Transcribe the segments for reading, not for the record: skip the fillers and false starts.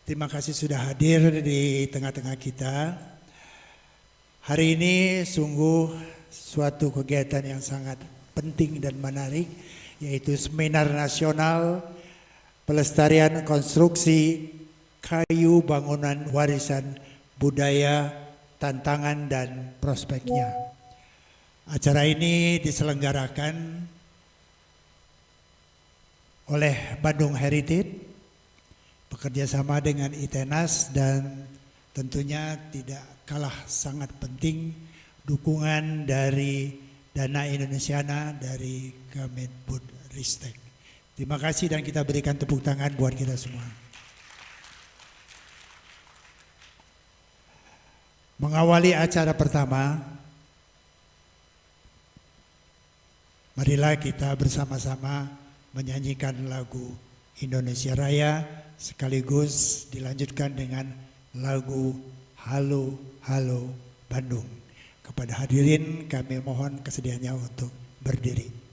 Terima kasih sudah hadir di tengah-tengah kita. Hari ini sungguh suatu kegiatan yang sangat penting dan menarik, yaitu Seminar Nasional Pelestarian Konstruksi Kayu Bangunan Warisan Budaya, Tantangan dan Prospeknya. Acara ini diselenggarakan oleh Bandung Heritage bekerjasama dengan ITENAS, dan tentunya tidak kalah sangat penting dukungan dari Dana Indonesiana dari Kemendikbudristek. Terima kasih dan kita berikan tepuk tangan buat kita semua. Mengawali acara pertama, marilah kita bersama-sama menyanyikan lagu Indonesia Raya sekaligus dilanjutkan dengan lagu Halo Halo Bandung. Kepada hadirin kami mohon kesediaannya untuk berdiri.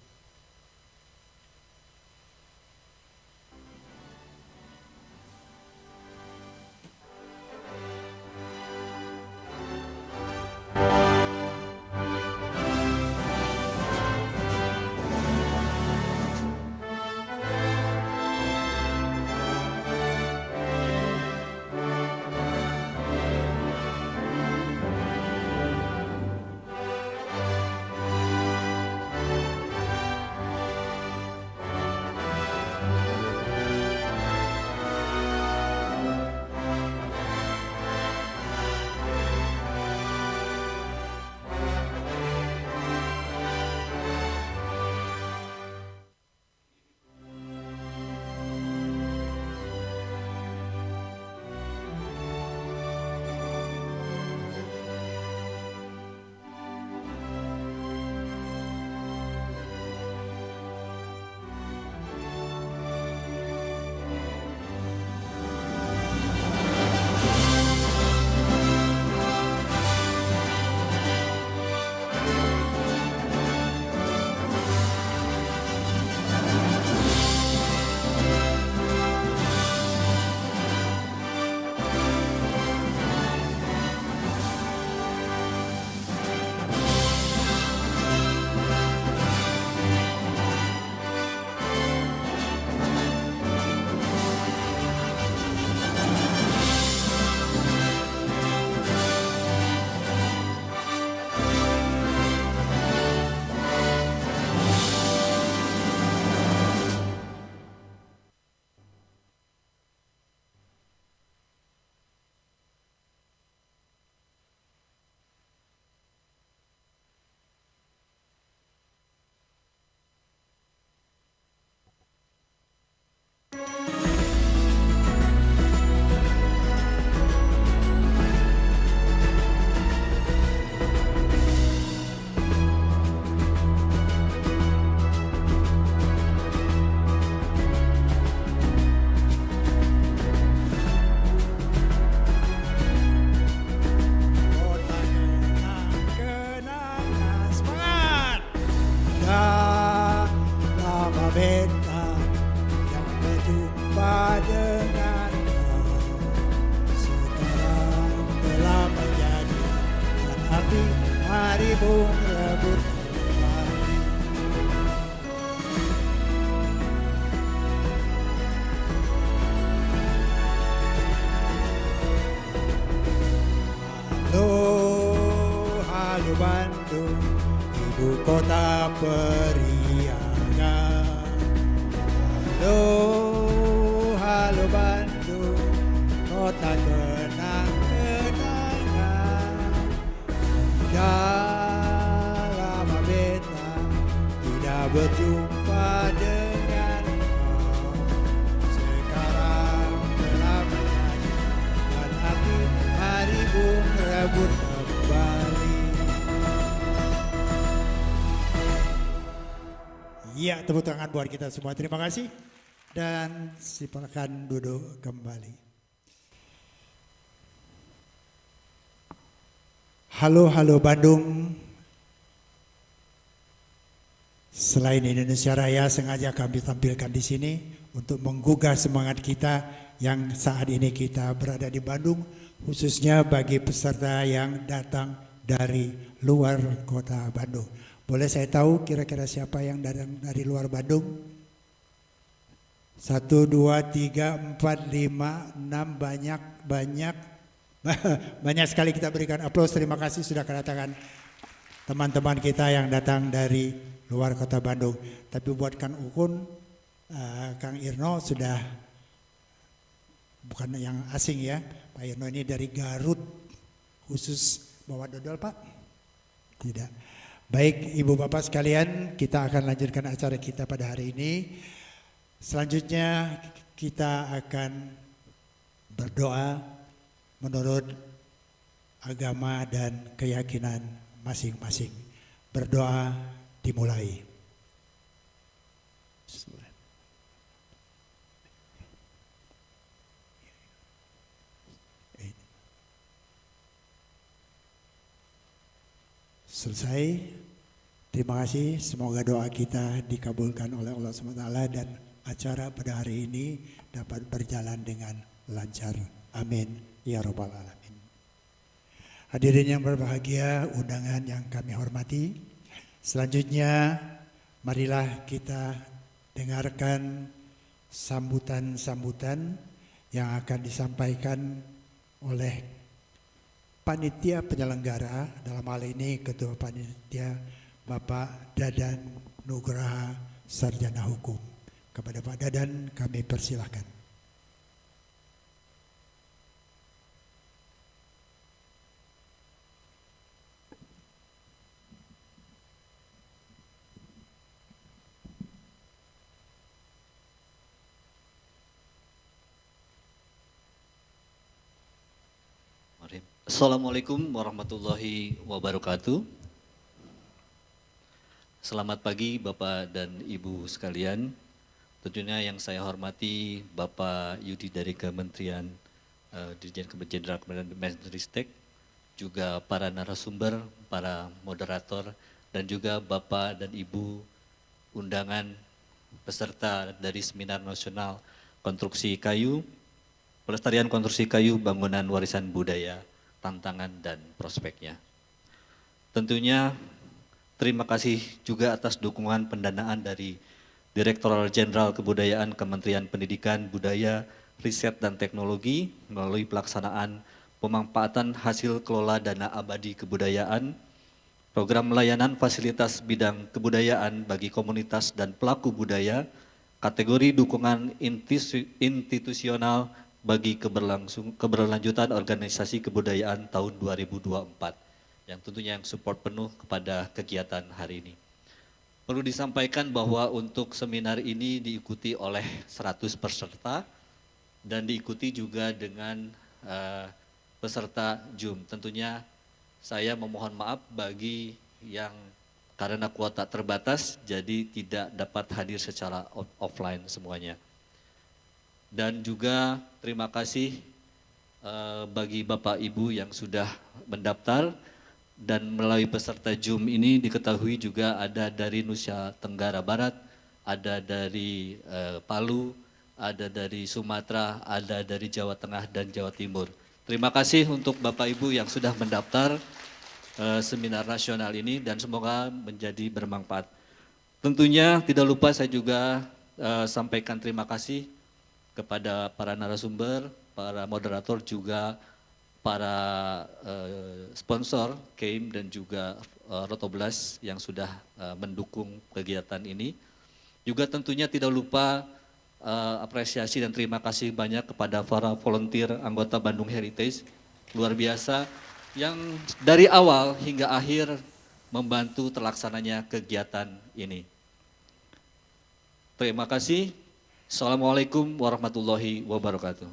Bandung, ibu kota periangan. Halo, halo Bandung, kota kenang-kenangan. Dah lama beta tidak berjumpa dengan kau. Sekarang telah menyanyi dan hati hari bung rebut kembali. Iya, tepuk tangan buat kita semua. Terima kasih. Dan silakan duduk kembali. Halo, halo Bandung. Selain Indonesia Raya, sengaja kami tampilkan di sini untuk menggugah semangat kita yang saat ini kita berada di Bandung, khususnya bagi peserta yang datang dari luar kota Bandung. Boleh saya tahu kira-kira siapa yang datang dari luar Bandung? 1, 2, 3, 4, 5, 6, banyak banyak sekali. Kita berikan aplaus. Terima kasih sudah kedatangan teman-teman kita yang datang dari luar kota Bandung. Tapi buat Kang Ukun, Kang Irno sudah bukan yang asing ya. Pak Irno ini dari Garut, khusus bawa dodol Pak? Tidak. Baik Ibu Bapak sekalian, kita akan lanjutkan acara kita pada hari ini. Selanjutnya kita akan berdoa menurut agama dan keyakinan masing-masing. Berdoa dimulai. Selesai. Terima kasih. Semoga doa kita dikabulkan oleh Allah SWT dan acara pada hari ini dapat berjalan dengan lancar. Amin. Ya Rabbal Alamin. Hadirin yang berbahagia, undangan yang kami hormati. Selanjutnya marilah kita dengarkan sambutan-sambutan yang akan disampaikan oleh panitia penyelenggara, dalam hal ini Ketua Panitia Bapak Dadan Nugraha, Sarjana Hukum. Kepada Pak Dadan kami persilahkan. Assalamualaikum warahmatullahi wabarakatuh. Selamat pagi Bapak dan Ibu sekalian. Tentunya yang saya hormati Bapak Yudi dari Kementerian Dirjen Jenderal Kementerian Menristek, juga para narasumber, para moderator, dan juga Bapak dan Ibu undangan peserta dari Seminar Nasional Konstruksi Kayu, Pelestarian Konstruksi Kayu Bangunan Warisan Budaya, Tantangan dan Prospeknya. Tentunya terima kasih juga atas dukungan pendanaan dari Direktorat Jenderal Kebudayaan Kementerian Pendidikan, Budaya, Riset dan Teknologi melalui pelaksanaan pemanfaatan hasil kelola dana abadi kebudayaan, program layanan fasilitas bidang kebudayaan bagi komunitas dan pelaku budaya, kategori dukungan institusional bagi keberlanjutan organisasi kebudayaan tahun 2024 yang tentunya yang support penuh kepada kegiatan hari ini. Perlu disampaikan bahwa untuk seminar ini diikuti oleh 100 peserta dan diikuti juga dengan peserta Zoom. Tentunya saya memohon maaf bagi yang karena kuota terbatas jadi tidak dapat hadir secara offline semuanya. Dan juga terima kasih bagi Bapak Ibu yang sudah mendaftar, dan melalui peserta Zoom ini diketahui juga ada dari Nusa Tenggara Barat, ada dari Palu, ada dari Sumatera, ada dari Jawa Tengah dan Jawa Timur. Terima kasih untuk Bapak Ibu yang sudah mendaftar seminar nasional ini dan semoga menjadi bermanfaat. Tentunya tidak lupa saya juga sampaikan terima kasih kepada para narasumber, para moderator, juga para sponsor, KEIM dan juga Rotoblas yang sudah mendukung kegiatan ini. Juga tentunya tidak lupa apresiasi dan terima kasih banyak kepada para volunteer anggota Bandung Heritage, luar biasa, yang dari awal hingga akhir membantu terlaksananya kegiatan ini. Terima kasih. Assalamualaikum warahmatullahi wabarakatuh.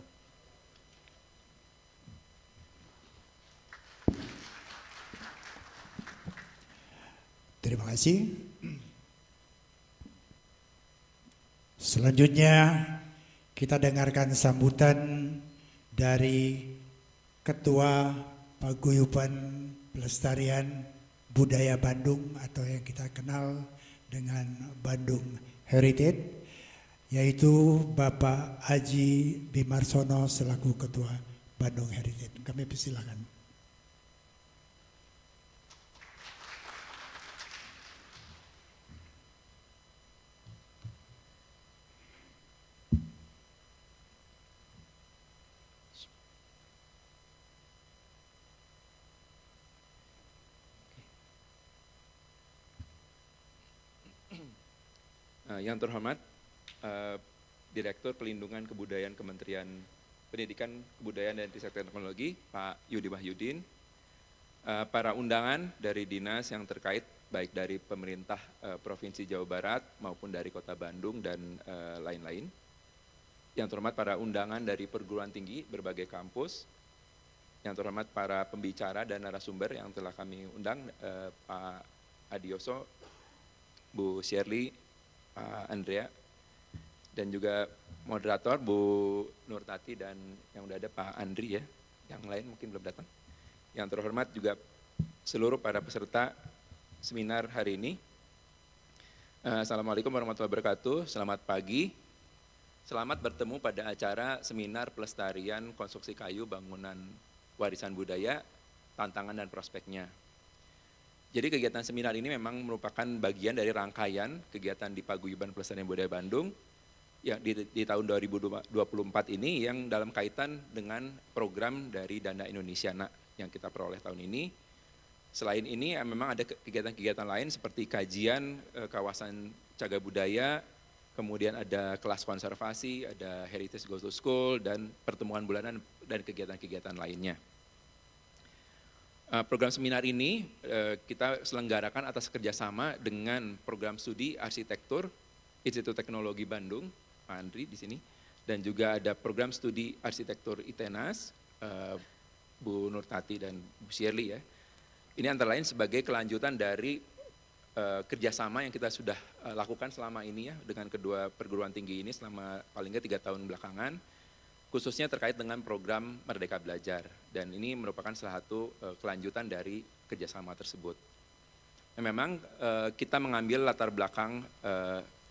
Terima kasih. Selanjutnya kita dengarkan sambutan dari Ketua Paguyuban Pelestarian Budaya Bandung atau yang kita kenal dengan Bandung Heritage, yaitu Bapak Haji Bimarsono selaku Ketua Bandung Heritage. Kami persilakan. Yang terhormat Direktur Pelindungan Kebudayaan Kementerian Pendidikan, Kebudayaan dan Riset Teknologi, Pak Yudi Wahyudin, para undangan dari dinas yang terkait baik dari pemerintah Provinsi Jawa Barat maupun dari Kota Bandung dan lain-lain. Yang terhormat para undangan dari perguruan tinggi berbagai kampus, yang terhormat para pembicara dan narasumber yang telah kami undang, Pak Adioso, Bu Shirley, Pak Andrea, dan juga moderator Bu Nurtati dan yang udah ada Pak Andri ya, yang lain mungkin belum datang. Yang terhormat juga seluruh para peserta seminar hari ini. Assalamualaikum warahmatullahi wabarakatuh, selamat pagi. Selamat bertemu pada acara seminar pelestarian konstruksi kayu bangunan warisan budaya, tantangan dan prospeknya. Jadi kegiatan seminar ini memang merupakan bagian dari rangkaian kegiatan di Paguyuban Pelestarian Budaya Bandung yang di tahun 2024 ini yang dalam kaitan dengan program dari Dana Indonesia yang kita peroleh tahun ini. Selain ini memang ada kegiatan-kegiatan lain seperti kajian kawasan cagar budaya, kemudian ada kelas konservasi, ada Heritage Go to School, dan pertemuan bulanan dan kegiatan-kegiatan lainnya. Program seminar ini kita selenggarakan atas kerjasama dengan program studi arsitektur Institut Teknologi Bandung, Pak Andri di sini, dan juga ada program studi arsitektur ITENAS, Bu Nurtati dan Bu Shirley ya. Ini antara lain sebagai kelanjutan dari kerjasama yang kita sudah lakukan selama ini ya dengan kedua perguruan tinggi ini selama paling nggak 3 tahun belakangan, khususnya terkait dengan program Merdeka Belajar, dan ini merupakan salah satu kelanjutan dari kerjasama tersebut. Nah, memang kita mengambil latar belakang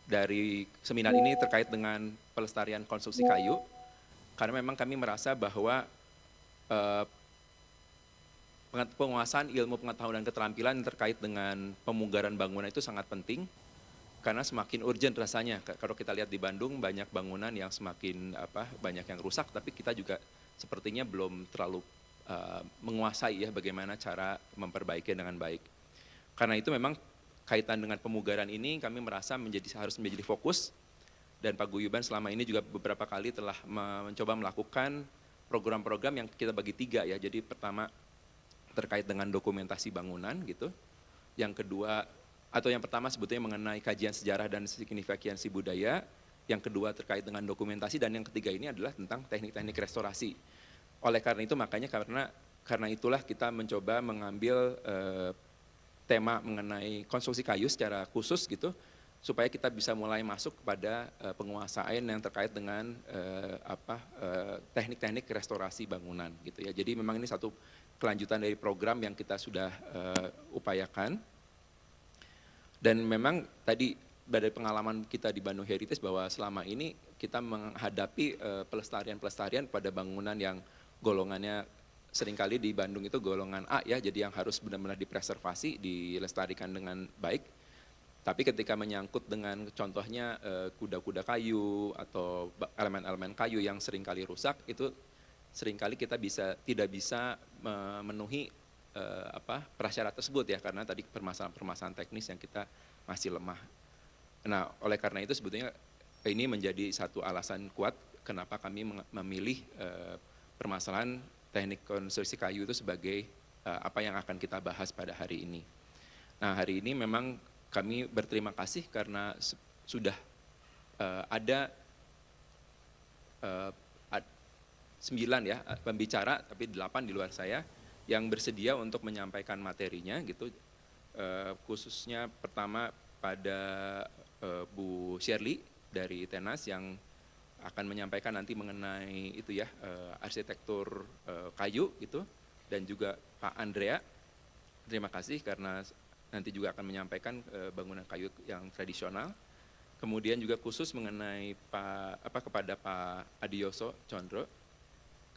dari seminar ini terkait dengan pelestarian konstruksi kayu, karena memang kami merasa bahwa penguasaan ilmu pengetahuan dan keterampilan terkait dengan pemugaran bangunan itu sangat penting, karena semakin urgent rasanya. Kalau kita lihat di Bandung banyak bangunan yang semakin banyak yang rusak, tapi kita juga sepertinya belum terlalu menguasai ya bagaimana cara memperbaiki dengan baik. Karena itu memang kaitan dengan pemugaran ini kami merasa harus menjadi fokus, dan Paguyuban selama ini juga beberapa kali telah mencoba melakukan program-program yang kita bagi 3 ya. Jadi pertama terkait dengan dokumentasi bangunan gitu. Yang kedua yang pertama sebetulnya mengenai kajian sejarah dan signifikansi budaya, yang kedua terkait dengan dokumentasi, dan yang ketiga ini adalah tentang teknik-teknik restorasi. Oleh karena itu makanya karena itulah kita mencoba mengambil tema mengenai konstruksi kayu secara khusus gitu, supaya kita bisa mulai masuk kepada penguasaan yang terkait dengan teknik-teknik restorasi bangunan gitu ya. Jadi memang ini satu kelanjutan dari program yang kita sudah upayakan. Dan memang tadi dari pengalaman kita di Bandung Heritage bahwa selama ini kita menghadapi pelestarian pada bangunan yang golongannya seringkali di Bandung itu golongan A ya, jadi yang harus benar-benar dipreservasi, dilestarikan dengan baik. Tapi ketika menyangkut dengan contohnya kuda-kuda kayu atau elemen-elemen kayu yang seringkali rusak, itu seringkali kita tidak bisa memenuhi prasyarat tersebut ya, karena tadi permasalahan teknis yang kita masih lemah. Nah, oleh karena itu sebetulnya ini menjadi satu alasan kuat kenapa kami memilih permasalahan teknik konstruksi kayu itu sebagai apa yang akan kita bahas pada hari ini. Nah, hari ini memang kami berterima kasih karena sudah ada 9 ya pembicara, tapi 8 di luar saya yang bersedia untuk menyampaikan materinya gitu, khususnya pertama pada Bu Shirley dari ITENAS yang akan menyampaikan nanti mengenai itu ya arsitektur kayu gitu, dan juga Pak Andrea, terima kasih karena nanti juga akan menyampaikan bangunan kayu yang tradisional. Kemudian juga khusus mengenai kepada Pak Adiyoso Condro,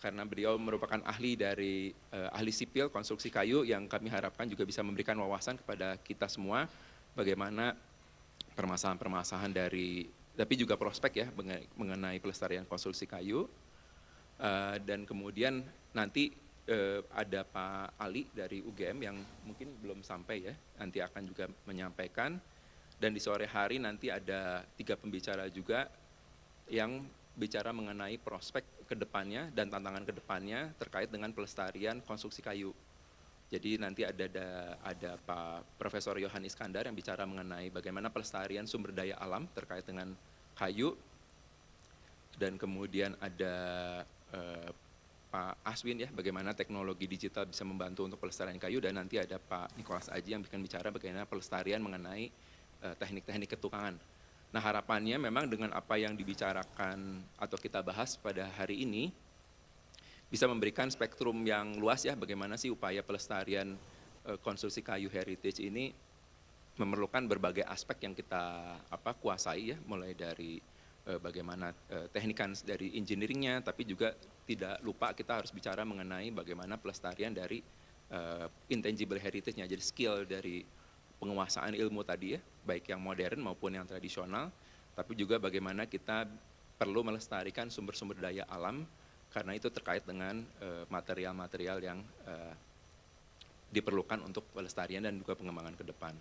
karena beliau merupakan ahli dari ahli sipil konstruksi kayu yang kami harapkan juga bisa memberikan wawasan kepada kita semua bagaimana permasalahan-permasalahan dari, tapi juga prospek ya mengenai pelestarian konstruksi kayu. Dan kemudian nanti ada Pak Ali dari UGM yang mungkin belum sampai ya, nanti akan juga menyampaikan. Dan di sore hari nanti ada 3 pembicara juga yang bicara mengenai prospek kedepannya dan tantangan kedepannya terkait dengan pelestarian konstruksi kayu. Jadi nanti ada Pak Profesor Yohanes Iskandar yang bicara mengenai bagaimana pelestarian sumber daya alam terkait dengan kayu. Dan kemudian ada Pak Aswin ya, bagaimana teknologi digital bisa membantu untuk pelestarian kayu. Dan nanti ada Pak Nicholas Aji yang akan bicara bagaimana pelestarian mengenai teknik-teknik ketukangan. Nah, harapannya memang dengan apa yang dibicarakan atau kita bahas pada hari ini bisa memberikan spektrum yang luas ya, bagaimana sih upaya pelestarian konstruksi kayu heritage ini memerlukan berbagai aspek yang kita kuasai ya, mulai dari bagaimana teknikan dari engineeringnya, tapi juga tidak lupa kita harus bicara mengenai bagaimana pelestarian dari intangible heritage-nya, jadi skill dari penguasaan ilmu tadi ya, baik yang modern maupun yang tradisional, tapi juga bagaimana kita perlu melestarikan sumber-sumber daya alam, karena itu terkait dengan material-material yang diperlukan untuk pelestarian dan juga pengembangan ke depan.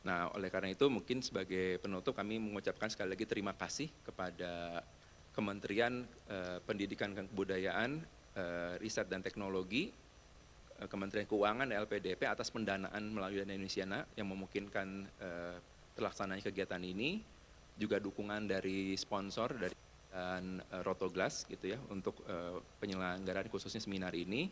Nah, oleh karena itu mungkin sebagai penutup kami mengucapkan sekali lagi terima kasih kepada Kementerian Pendidikan dan Kebudayaan, Riset dan Teknologi, Kementerian Keuangan, LPDP atas pendanaan melalui Dana Indonesiana yang memungkinkan terlaksananya kegiatan ini, juga dukungan dari sponsor dari Rotoglas gitu ya untuk penyelenggaraan khususnya seminar ini,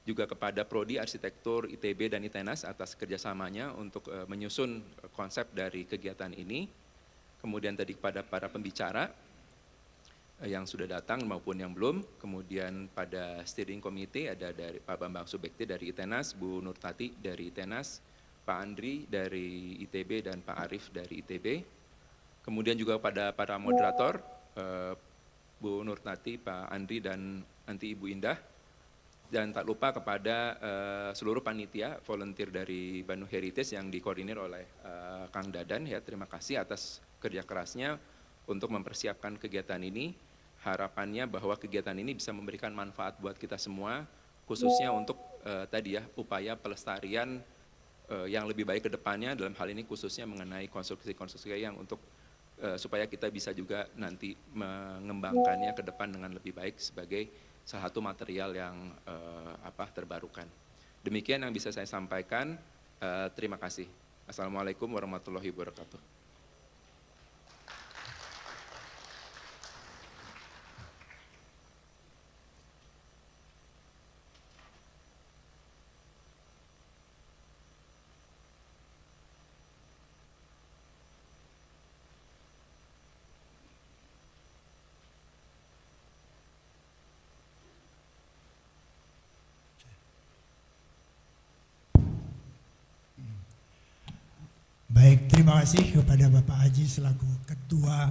juga kepada Prodi Arsitektur ITB dan ITENAS atas kerjasamanya untuk menyusun konsep dari kegiatan ini, kemudian tadi kepada para pembicara yang sudah datang maupun yang belum, kemudian pada steering committee ada dari Pak Bambang Subekti dari ITENAS, Bu Nurtati dari ITENAS, Pak Andri dari ITB dan Pak Arif dari ITB, kemudian juga pada para moderator, Bu Nurtati, Pak Andri dan nanti Ibu Indah, dan tak lupa kepada seluruh panitia volunteer dari Bandung Heritage yang dikoordinir oleh Kang Dadan ya, terima kasih atas kerja kerasnya untuk mempersiapkan kegiatan ini. Harapannya bahwa kegiatan ini bisa memberikan manfaat buat kita semua, khususnya untuk tadi ya, upaya pelestarian yang lebih baik ke depannya, dalam hal ini khususnya mengenai konstruksi-konstruksi yang untuk supaya kita bisa juga nanti mengembangkannya ke depan dengan lebih baik sebagai salah satu material yang terbarukan. Demikian yang bisa saya sampaikan, terima kasih. Assalamualaikum warahmatullahi wabarakatuh. Baik, terima kasih kepada Bapak Haji selaku Ketua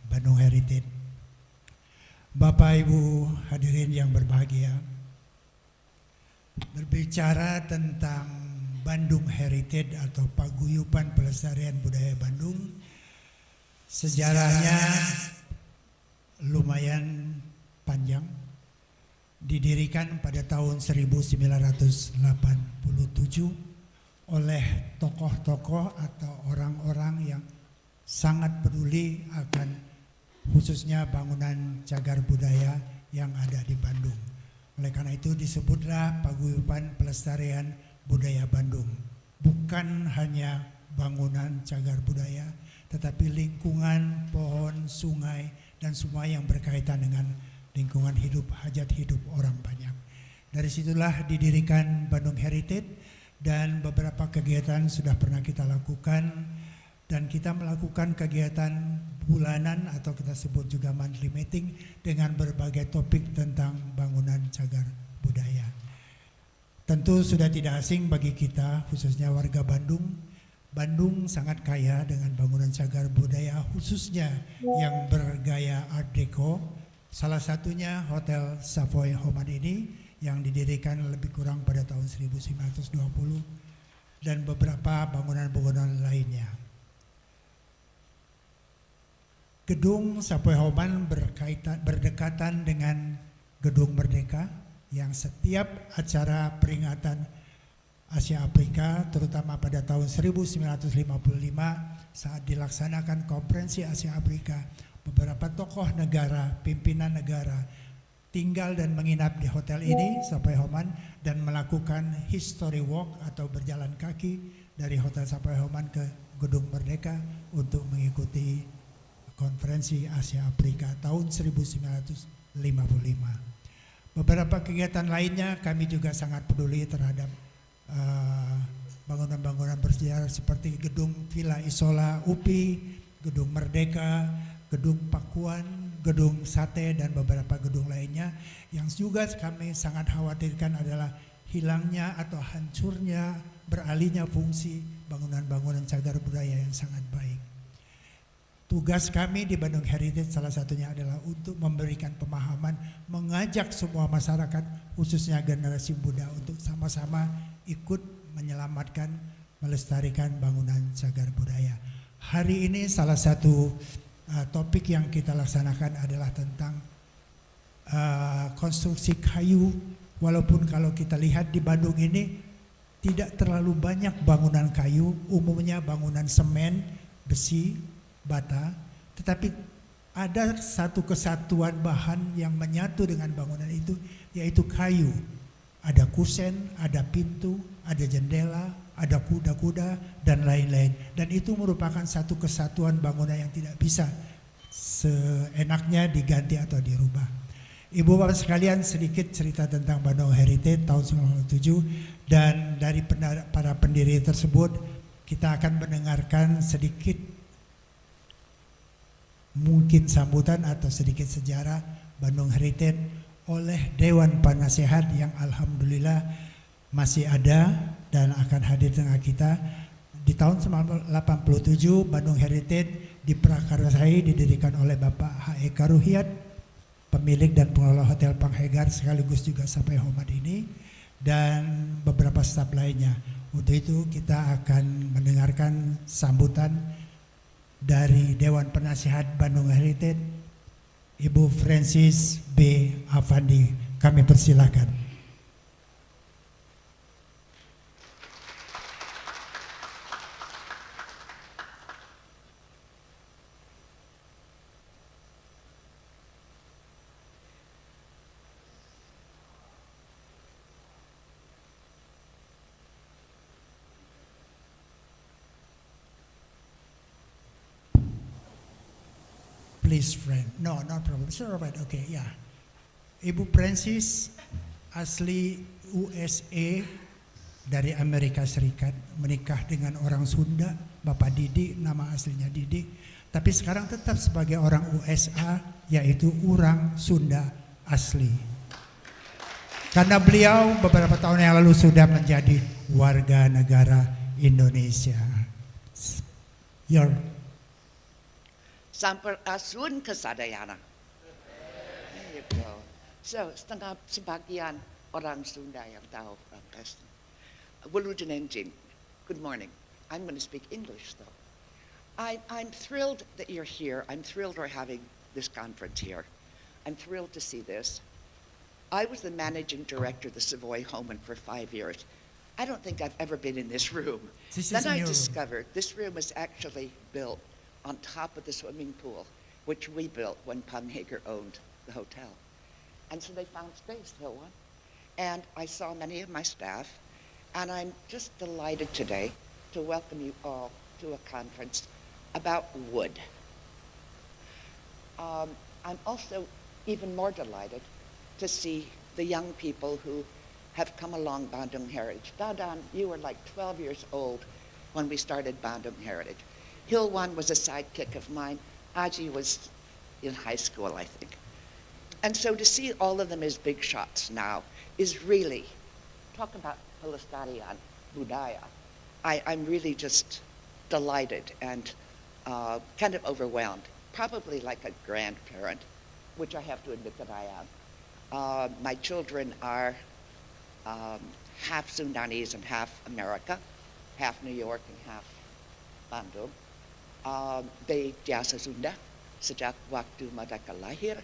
Bandung Heritage. Bapak Ibu hadirin yang berbahagia, berbicara tentang Bandung Heritage atau Paguyuban Pelestarian Budaya Bandung, sejarahnya lumayan panjang. Didirikan pada tahun 1987 oleh tokoh-tokoh atau orang-orang yang sangat peduli akan khususnya bangunan cagar budaya yang ada di Bandung. Oleh karena itu disebutlah Paguyuban Pelestarian Budaya Bandung. Bukan hanya bangunan cagar budaya, tetapi lingkungan, pohon, sungai, dan semua yang berkaitan dengan lingkungan hidup, hajat hidup orang banyak. Dari situlah didirikan Bandung Heritage, dan beberapa kegiatan sudah pernah kita lakukan, dan kita melakukan kegiatan bulanan atau kita sebut juga monthly meeting dengan berbagai topik tentang bangunan cagar budaya. Tentu sudah tidak asing bagi kita khususnya warga Bandung Bandung sangat kaya dengan bangunan cagar budaya khususnya yang bergaya Art Deco. Salah satunya Hotel Savoy Homan ini yang didirikan lebih kurang pada tahun 1920 dan beberapa bangunan-bangunan lainnya. Gedung Savoy Homan berdekatan dengan Gedung Merdeka yang setiap acara peringatan Asia Afrika terutama pada tahun 1955 saat dilaksanakan konferensi Asia Afrika, beberapa tokoh negara, pimpinan negara tinggal dan menginap di hotel ini Savoy Homan dan melakukan history walk atau berjalan kaki dari Hotel Savoy Homan ke Gedung Merdeka untuk mengikuti konferensi Asia Afrika tahun 1955. Beberapa kegiatan lainnya kami juga sangat peduli terhadap bangunan-bangunan bersejarah seperti Gedung Villa Isola UPI, Gedung Merdeka, Gedung Pakuan, Gedung Sate dan beberapa gedung lainnya yang juga kami sangat khawatirkan adalah hilangnya atau hancurnya, beralihnya fungsi bangunan-bangunan cagar budaya yang sangat baik. Tugas kami di Bandung Heritage salah satunya adalah untuk memberikan pemahaman, mengajak semua masyarakat khususnya generasi muda untuk sama-sama ikut menyelamatkan, melestarikan bangunan cagar budaya. Hari ini salah satu topik yang kita laksanakan adalah tentang konstruksi kayu. Walaupun kalau kita lihat di Bandung ini tidak terlalu banyak bangunan kayu, umumnya bangunan semen, besi, bata, tetapi ada satu kesatuan bahan yang menyatu dengan bangunan itu, yaitu kayu. Ada kusen, ada pintu, ada jendela, ada kuda-kuda dan lain-lain. Dan itu merupakan satu kesatuan bangunan yang tidak bisa seenaknya diganti atau dirubah. Ibu bapak sekalian, sedikit cerita tentang Bandung Heritage tahun 1997, dan dari para pendiri tersebut kita akan mendengarkan sedikit mungkin sambutan atau sedikit sejarah Bandung Heritage oleh Dewan Penasehat yang alhamdulillah masih ada dan akan hadir dengan kita. Di tahun 1987 Bandung Heritage diprakarsai, didirikan oleh Bapak H.E. Karuhiat, pemilik dan pengelola Hotel Panghegar sekaligus juga Savoy Homan ini, dan beberapa staf lainnya. Untuk itu kita akan mendengarkan sambutan dari Dewan Penasehat Bandung Heritage, Ibu Francis B. Afandi. Kami persilakan. Please, friend. No, no problem. Sure, right. Okay, yeah. Ibu Francis asli USA dari Amerika Serikat, menikah dengan orang Sunda, Bapak Didi, nama aslinya Didi, tapi sekarang tetap sebagai orang USA, yaitu orang Sunda asli. Karena beliau beberapa tahun yang lalu sudah menjadi warga negara Indonesia. Your Sampurasun Kesadayana. There you go. So, setengah sebagian orang Sunda yang tahu Prangkas. Wulujan Enjin. Good morning. I'm going to speak English though. I'm thrilled that you're here. I'm thrilled we're having this conference here. I'm thrilled to see this. I was the managing director of the Savoy Homan for 5 years. I don't think I've ever been in this room. Then I discovered this room was actually built on top of the swimming pool, which we built when Panghegar owned the hotel. And so they found space, Hilwan. And I saw many of my staff, and I'm just delighted today to welcome you all to a conference about wood. I'm also even more delighted to see the young people who have come along Bandung Heritage. Dadan, you were like 12 years old when we started Bandung Heritage. Hilwan was a sidekick of mine. Aji was in high school, I think. And so to see all of them as big shots now is really, talk about pelestarian budaya. I'm really just delighted and kind of overwhelmed, probably like a grandparent, which I have to admit that I am. My children are half Sundanese and half America, half New York and half Bandung. They jasa Sunda sejak waktu mereka lahir.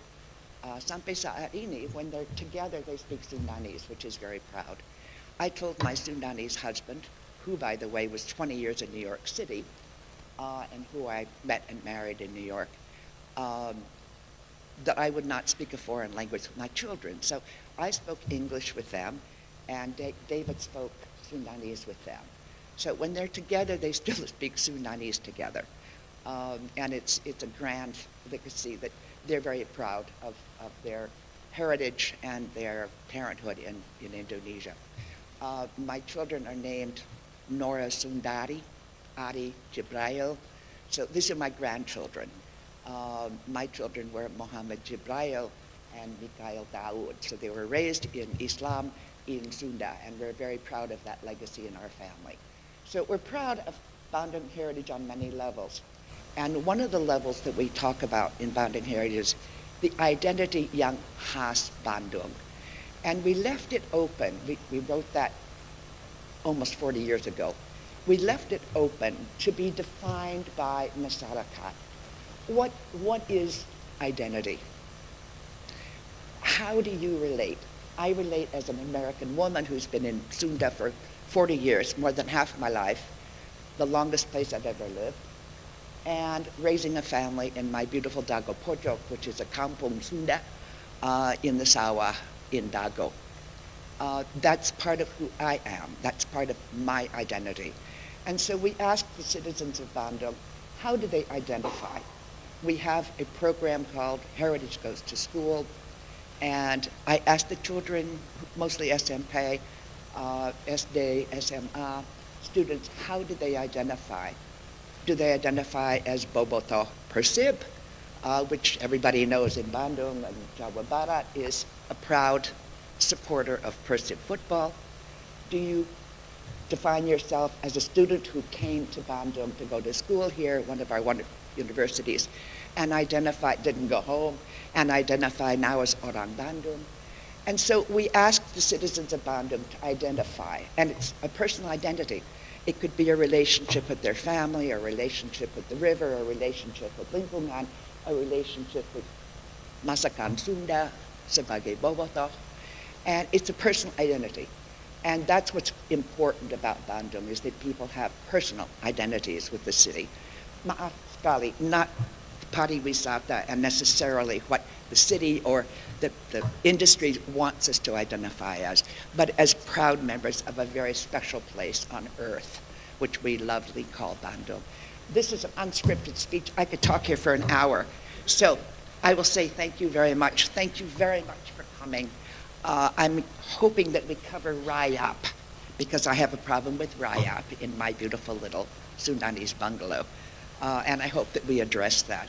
Sampai saat ini, when they're together, they speak Sundanese, which is very proud. I told my Sundanese husband, who, by the way, was 20 years in New York City, and who I met and married in New York, that I would not speak a foreign language with my children. So I spoke English with them, and David spoke Sundanese with them. So when they're together, they still speak Sundanese together. And it's a grand legacy that they're very proud of their heritage and their parenthood in Indonesia. My children are named Nora Sundari, Adi Jibrail. So these are my grandchildren. My children were Muhammad Jibrail and Mikhail Daud. So they were raised in Islam in Sunda, and we're very proud of that legacy in our family. So we're proud of Bandung heritage on many levels. And one of the levels that we talk about in Bandung heritage is the identity yang khas Bandung. And we left it open. We wrote that almost 40 years ago. We left it open to be defined by masyarakat. What is identity? How do you relate? I relate as an American woman who's been in Sunda for 40 years, more than half of my life, the longest place I've ever lived, and raising a family in my beautiful Dago Pojok, which is a kampung Sunda in the Sawah in Dago. That's part of who I am. That's part of my identity. And so we asked the citizens of Bandung, how do they identify? We have a program called Heritage Goes to School, and I asked the children, mostly SMP, SD, SMA students, how do they identify? Do they identify as Bobotoh Persib, which everybody knows in Bandung and Jawa Barat is a proud supporter of Persib football? Do you define yourself as a student who came to Bandung to go to school here, one of our wonderful universities, and didn't go home, and identify now as Orang Bandung? And so we asked the citizens of Bandung to identify, and it's a personal identity. It could be a relationship with their family, a relationship with the river, a relationship with lingkungan, a relationship with masakan Sunda sebagai Bobotoh, and it's a personal identity. And that's what's important about Bandung, is that people have personal identities with the city. Maaf sekali, not pariwisata and necessarily what the city or the industry wants us to identify as, but as proud members of a very special place on earth, which we lovingly call Bandung. This is an unscripted speech. I could talk here for an hour. So I will say thank you very much. Thank you very much for coming. I'm hoping that we cover Rayap, because I have a problem with Rayap in my beautiful little Sundanese bungalow. And I hope that we address that.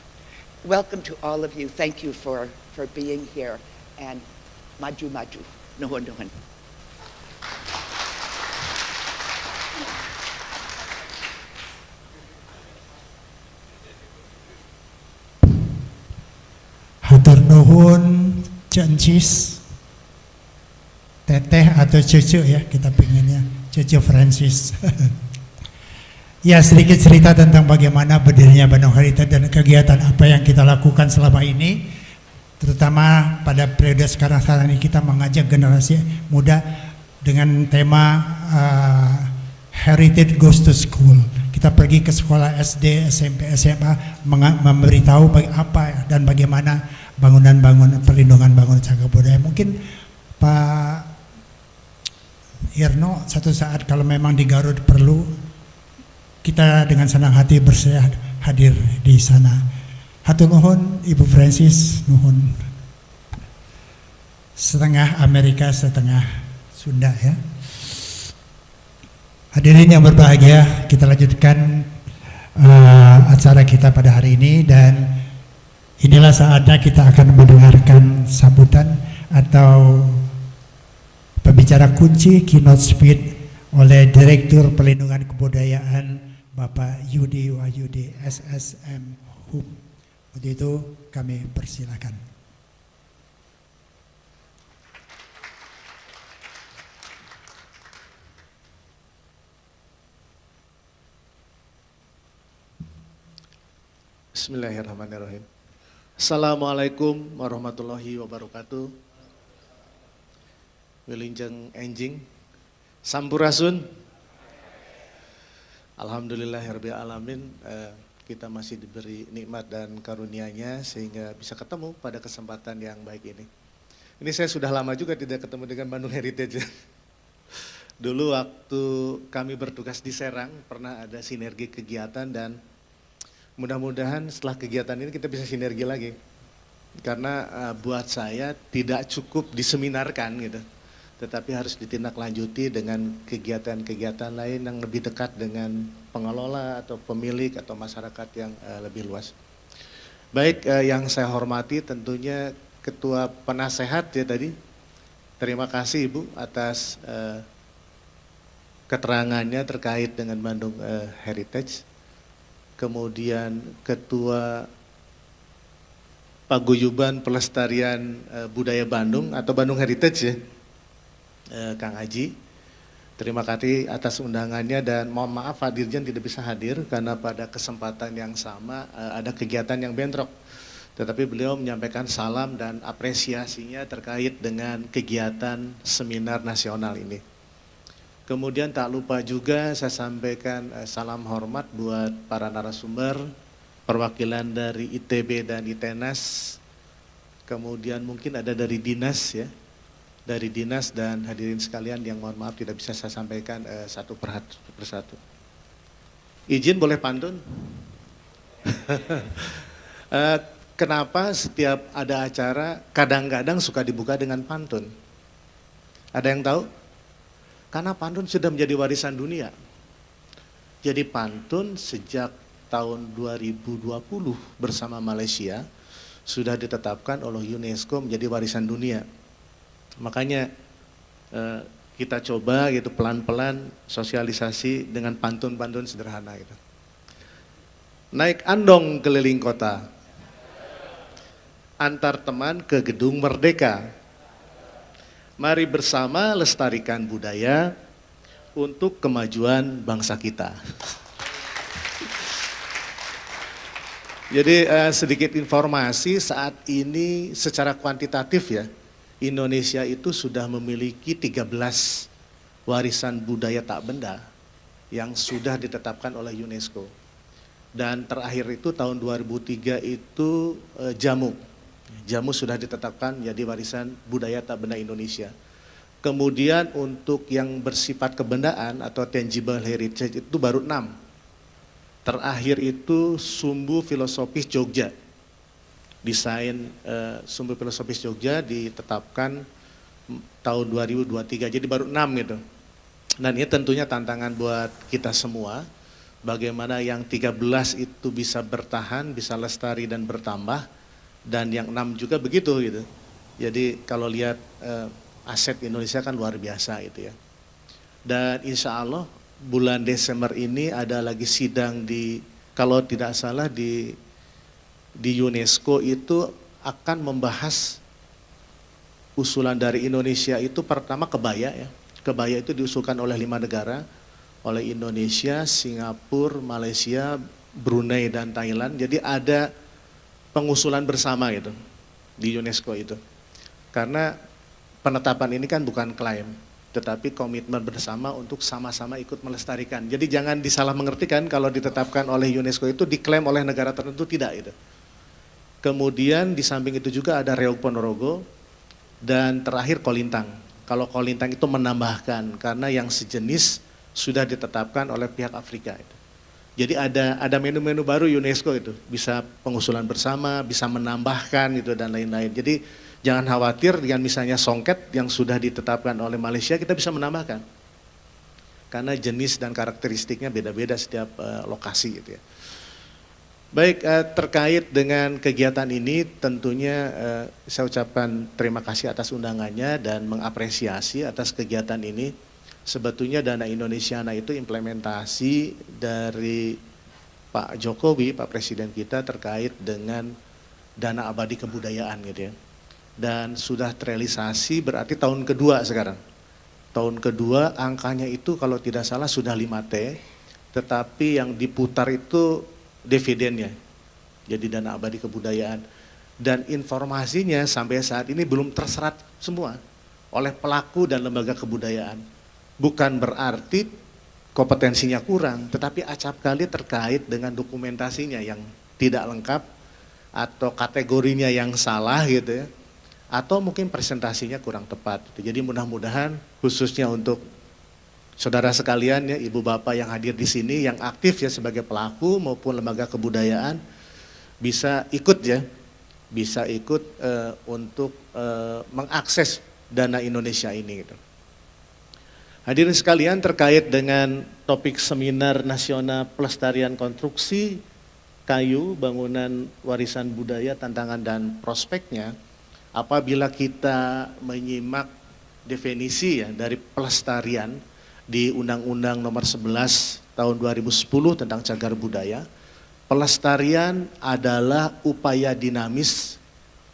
Welcome to all of you. Thank you for being here, and maju maju. Nuhun nuhun. Hatur nuhun, Cencis, Teteh atau Cucu ya, kita pinginnya Cucu Francis. Ya, sedikit cerita tentang bagaimana berdirinya Bandung Heritage dan kegiatan apa yang kita lakukan selama ini, terutama pada periode sekarang ini kita mengajak generasi muda dengan tema Heritage Goes to School. Kita pergi ke sekolah SD, SMP, SMA memberitahu apa dan bagaimana bangunan-bangunan perlindungan bangunan cagar budaya. Mungkin Pak Irno satu saat kalau memang di Garut perlu, kita dengan senang hati bersedia hadir di sana. Hatur nuhun Ibu Francis, nuhun. Setengah Amerika, setengah Sunda ya. Hadirin yang berbahagia, kita lanjutkan acara kita pada hari ini, dan inilah saatnya kita akan mendengarkan sambutan atau pembicara kunci keynote speech oleh Direktur Pelindungan Kebudayaan Bapak Yudi Wahyudi SSM HUM. Untuk itu kami persilakan. Bismillahirrahmanirrahim. Assalamualaikum warahmatullahi wabarakatuh. Wilujeng enjing, sampurasun. Alhamdulillahirabbil alamin, kita masih diberi nikmat dan karunia-Nya sehingga bisa ketemu pada kesempatan yang baik ini. Ini saya sudah lama juga tidak ketemu dengan Bandung Heritage. Dulu waktu kami bertugas di Serang pernah ada sinergi kegiatan dan mudah-mudahan setelah kegiatan ini kita bisa sinergi lagi. Karena buat saya tidak cukup diseminarkan gitu, tetapi harus ditindaklanjuti dengan kegiatan-kegiatan lain yang lebih dekat dengan pengelola atau pemilik atau masyarakat yang lebih luas. Baik, yang saya hormati tentunya Ketua Penasehat ya tadi. Terima kasih Ibu atas keterangannya terkait dengan Bandung Heritage. Kemudian Ketua Paguyuban Pelestarian Budaya Bandung atau Bandung Heritage ya, Kang Aji. Terima kasih atas undangannya dan mohon maaf Pak Dirjen tidak bisa hadir karena pada kesempatan yang sama ada kegiatan yang bentrok. Tetapi beliau menyampaikan salam dan apresiasinya terkait dengan kegiatan seminar nasional ini. Kemudian tak lupa juga saya sampaikan salam hormat buat para narasumber, perwakilan dari ITB dan ITENAS, kemudian mungkin ada dari Dinas ya, dari Dinas dan hadirin sekalian yang mohon maaf tidak bisa saya sampaikan satu persatu. Izin boleh pantun? Kenapa setiap ada acara kadang-kadang suka dibuka dengan pantun? Ada yang tahu? Karena pantun sudah menjadi warisan dunia. Jadi pantun sejak tahun 2020 bersama Malaysia sudah ditetapkan oleh UNESCO menjadi warisan dunia. Makanya kita coba gitu pelan-pelan sosialisasi dengan pantun-pantun sederhana gitu. Naik andong keliling kota, antar teman ke Gedung Merdeka. Mari bersama lestarikan budaya untuk kemajuan bangsa kita. Jadi sedikit informasi saat ini secara kuantitatif ya, Indonesia itu sudah memiliki 13 warisan budaya tak benda yang sudah ditetapkan oleh UNESCO. Dan terakhir itu tahun 2003 itu jamu. Jamu sudah ditetapkan jadi warisan budaya tak benda Indonesia. Kemudian untuk yang bersifat kebendaan atau tangible heritage itu baru 6. Terakhir itu Sumbu Filosofis Jogja. Desain Sumbu Filosofis Jogja ditetapkan tahun 2023, jadi baru 6 gitu. Dan ini tentunya tantangan buat kita semua, bagaimana yang 13 itu bisa bertahan, bisa lestari dan bertambah, dan yang 6 juga begitu gitu. Jadi kalau lihat aset Indonesia kan luar biasa gitu ya. Dan insya Allah bulan Desember ini ada lagi sidang kalau tidak salah di UNESCO itu akan membahas usulan dari Indonesia itu pertama kebaya ya. Kebaya itu diusulkan oleh 5 negara, oleh Indonesia, Singapura, Malaysia, Brunei dan Thailand. Jadi ada pengusulan bersama gitu di UNESCO itu. Karena penetapan ini kan bukan klaim, tetapi komitmen bersama untuk sama-sama ikut melestarikan. Jadi jangan disalah mengertikan kalau ditetapkan oleh UNESCO itu diklaim oleh negara tertentu, tidak itu. Kemudian di samping itu juga ada Reog Ponorogo dan terakhir Kolintang. Kalau Kolintang itu menambahkan karena yang sejenis sudah ditetapkan oleh pihak Afrika itu. Jadi ada menu-menu baru UNESCO itu, bisa pengusulan bersama, bisa menambahkan gitu dan lain-lain. Jadi jangan khawatir dengan misalnya songket yang sudah ditetapkan oleh Malaysia, kita bisa menambahkan. Karena jenis dan karakteristiknya beda-beda setiap lokasi gitu ya. Baik, terkait dengan kegiatan ini tentunya saya ucapkan terima kasih atas undangannya dan mengapresiasi atas kegiatan ini. sebetulnya dana Indonesiana itu implementasi dari Pak Jokowi, Pak Presiden kita terkait dengan dana abadi kebudayaan gitu ya. Dan sudah terrealisasi berarti tahun kedua sekarang. Tahun kedua angkanya itu kalau tidak salah sudah 5T, tetapi yang diputar itu dividennya. Jadi dana abadi kebudayaan. Dan informasinya sampai saat ini belum terserap semua oleh pelaku dan lembaga kebudayaan. Bukan berarti kompetensinya kurang, tetapi acap kali terkait dengan dokumentasinya yang tidak lengkap atau kategorinya yang salah gitu ya, atau mungkin presentasinya kurang tepat. Jadi mudah-mudahan khususnya untuk saudara sekalian ya, ibu bapak yang hadir di sini, yang aktif ya sebagai pelaku maupun lembaga kebudayaan bisa ikut ya, bisa ikut untuk mengakses dana Indonesia ini gitu. Hadirin sekalian, terkait dengan topik seminar nasional pelestarian konstruksi kayu, bangunan warisan budaya, tantangan dan prospeknya, apabila kita menyimak definisi ya dari pelestarian di Undang-Undang Nomor 11 Tahun 2010 tentang Cagar Budaya, pelestarian adalah upaya dinamis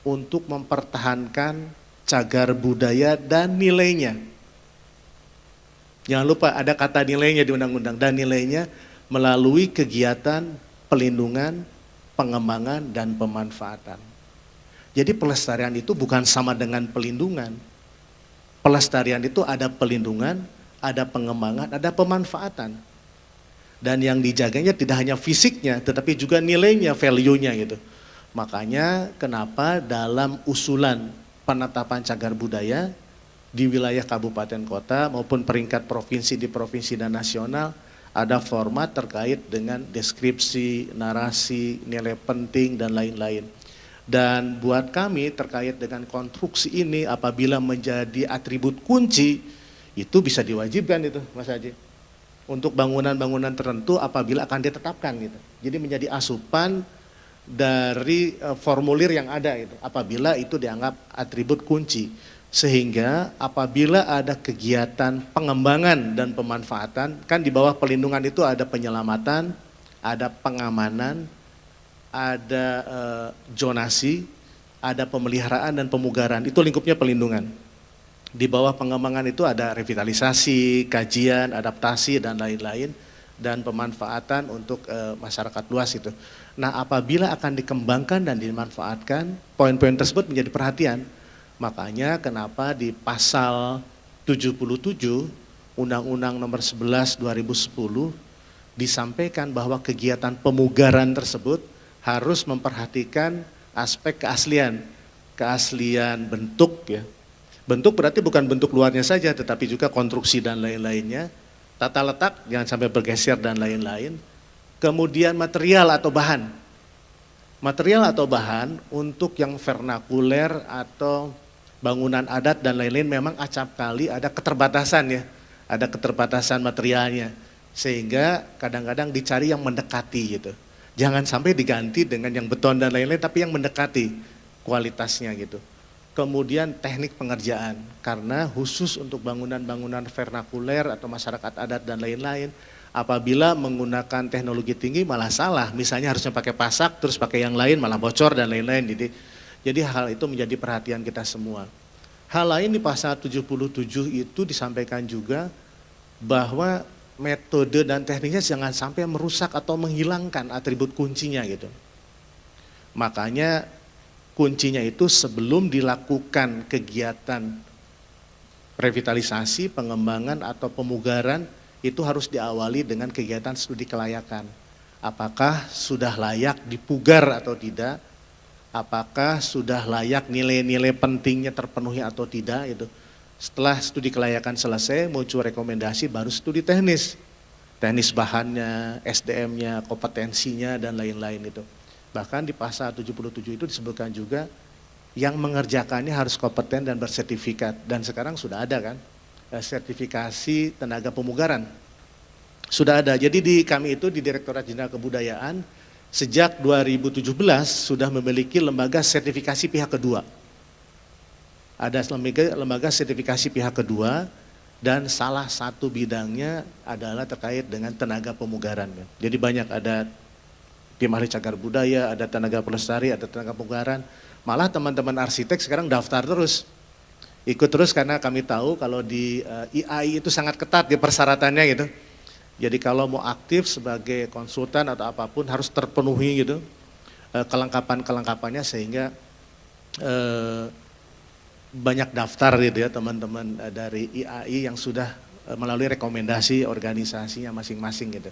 untuk mempertahankan cagar budaya dan nilainya. Jangan lupa ada kata nilainya di undang-undang, dan nilainya melalui kegiatan pelindungan, pengembangan, dan pemanfaatan. Jadi pelestarian itu bukan sama dengan pelindungan. Pelestarian itu ada pelindungan, ada pengembangan, ada pemanfaatan. Dan yang dijaganya tidak hanya fisiknya, tetapi juga nilainya, value-nya gitu. Makanya kenapa dalam usulan penetapan cagar budaya di wilayah kabupaten kota maupun peringkat provinsi di provinsi dan nasional ada format terkait dengan deskripsi, narasi, nilai penting dan lain-lain. Dan buat kami terkait dengan konstruksi ini apabila menjadi atribut kunci itu bisa diwajibkan itu Mas Haji. Untuk bangunan-bangunan tertentu apabila akan ditetapkan gitu. Jadi menjadi asupan dari formulir yang ada itu apabila itu dianggap atribut kunci. Sehingga apabila ada kegiatan pengembangan dan pemanfaatan, kan di bawah pelindungan itu ada penyelamatan, ada pengamanan, ada zonasi, ada pemeliharaan dan pemugaran, itu lingkupnya pelindungan. Di bawah pengembangan itu ada revitalisasi, kajian, adaptasi dan lain-lain, dan pemanfaatan untuk masyarakat luas itu. Nah apabila akan dikembangkan dan dimanfaatkan, poin-poin tersebut menjadi perhatian. Makanya kenapa di pasal 77 Undang-Undang Nomor 11 2010 disampaikan bahwa kegiatan pemugaran tersebut harus memperhatikan aspek keaslian, keaslian bentuk ya. Bentuk berarti bukan bentuk luarnya saja tetapi juga konstruksi dan lain-lainnya, tata letak jangan sampai bergeser dan lain-lain. Kemudian material atau bahan. Material atau bahan untuk yang vernakuler atau bangunan adat dan lain-lain memang acap kali ada keterbatasan ya, ada keterbatasan materialnya, sehingga kadang-kadang dicari yang mendekati gitu. Jangan sampai diganti dengan yang beton dan lain-lain, tapi yang mendekati kualitasnya gitu. Kemudian teknik pengerjaan, karena khusus untuk bangunan-bangunan vernakuler atau masyarakat adat dan lain-lain, apabila menggunakan teknologi tinggi malah salah, misalnya harusnya pakai pasak, terus pakai yang lain malah bocor dan lain-lain. Jadi hal itu menjadi perhatian kita semua. Hal lain di pasal 77 itu disampaikan juga bahwa metode dan tekniknya jangan sampai merusak atau menghilangkan atribut kuncinya gitu. Makanya kuncinya itu sebelum dilakukan kegiatan revitalisasi, pengembangan atau pemugaran itu harus diawali dengan kegiatan studi kelayakan. Apakah sudah layak dipugar atau tidak? Apakah sudah layak nilai-nilai pentingnya terpenuhi atau tidak itu. Setelah studi kelayakan selesai muncul rekomendasi baru studi teknis. Teknis bahannya, SDM-nya, kompetensinya dan lain-lain itu. Bahkan di pasal 77 itu disebutkan juga yang mengerjakannya harus kompeten dan bersertifikat. Dan sekarang sudah ada kan sertifikasi tenaga pemugaran. Sudah ada. Jadi di kami itu di Direktorat Jenderal Kebudayaan sejak 2017 sudah memiliki lembaga sertifikasi pihak kedua. Ada lembaga sertifikasi pihak kedua dan salah satu bidangnya adalah terkait dengan tenaga pemugaran. Jadi banyak ada tim ahli cagar budaya, ada tenaga pelestari, ada tenaga pemugaran. Malah teman-teman arsitek sekarang daftar terus, ikut terus karena kami tahu kalau di IAI itu sangat ketat di persyaratannya gitu. Jadi kalau mau aktif sebagai konsultan atau apapun harus terpenuhi gitu kelengkapannya sehingga banyak daftar gitu ya teman-teman dari IAI yang sudah melalui rekomendasi organisasinya masing-masing gitu.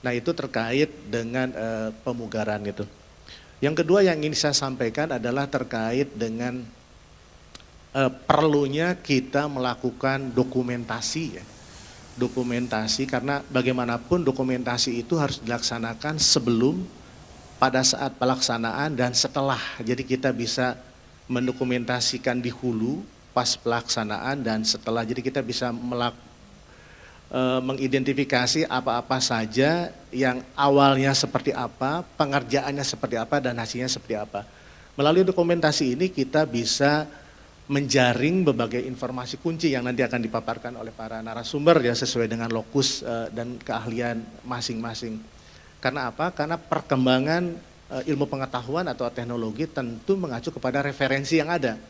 Nah itu terkait dengan pemugaran gitu. Yang kedua yang ingin saya sampaikan adalah terkait dengan perlunya kita melakukan dokumentasi ya. Dokumentasi karena bagaimanapun dokumentasi itu harus dilaksanakan sebelum, pada saat pelaksanaan dan setelah. Jadi kita bisa mendokumentasikan di hulu pas pelaksanaan dan setelah. Jadi kita bisa mengidentifikasi apa-apa saja yang awalnya seperti apa, pengerjaannya seperti apa, dan hasilnya seperti apa. Melalui dokumentasi ini kita bisa menjaring berbagai informasi kunci yang nanti akan dipaparkan oleh para narasumber ya sesuai dengan lokus dan keahlian masing-masing. Karena apa? Karena perkembangan ilmu pengetahuan atau teknologi tentu mengacu kepada referensi yang ada.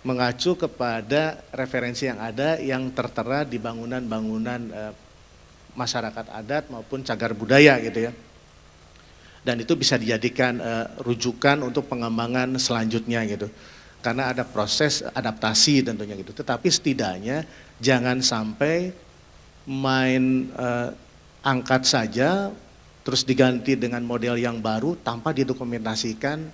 Mengacu kepada referensi yang ada yang tertera di bangunan-bangunan masyarakat adat maupun cagar budaya gitu ya. Dan itu bisa dijadikan rujukan untuk pengembangan selanjutnya gitu. Karena ada proses adaptasi tentunya gitu. Tetapi setidaknya jangan sampai main angkat saja terus diganti dengan model yang baru tanpa didokumentasikan